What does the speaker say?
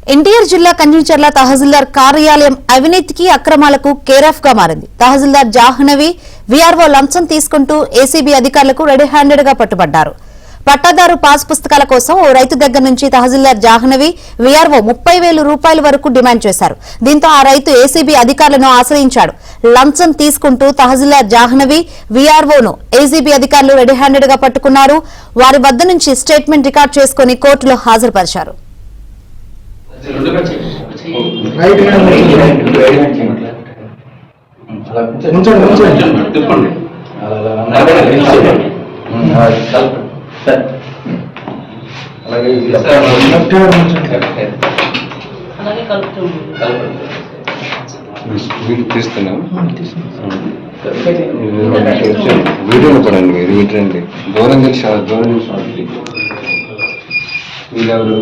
ఎన్టీఆర్ జిల్లా కంచిచర్ల తహసీల్దార్ కార్యాలయం అవినీతికి అక్రమాలకు కేరాఫ్ గా మారింది. తహసీల్దార్ జాహ్నవి వీఆర్ఓ లంచం తీసుకుంటూ ఏసీబీ అధికారులకు రెడీ హ్యాండెడ్ గా పట్టుబడ్డారు. పట్టాదారు పాస్ పుస్తకాల కోసం ఓ రైతు దగ్గర నుంచి తహసీల్దార్ జాహ్నవి వీఆర్ఓ 30,000 రూపాయల వరకు డిమాండ్ చేశారు. దీంతో ఆ రైతు ఏసీబీ అధికారులను ఆశ్రయించాడు. లంచం తీసుకుంటూ తహసీల్దార్ జాహ్నవి వీఆర్ఓను ఏసీబీ అధికారులు రెడీ హ్యాండెడ్ గా పట్టుకున్నారు. వారి వద్ద నుంచి స్టేట్మెంట్ రికార్డు చేసుకుని కోర్టులో హాజరుపరిచారు. వీడియో పడండి, మీరు వింటండి. దూరం తెలిసి వీళ్ళెవరు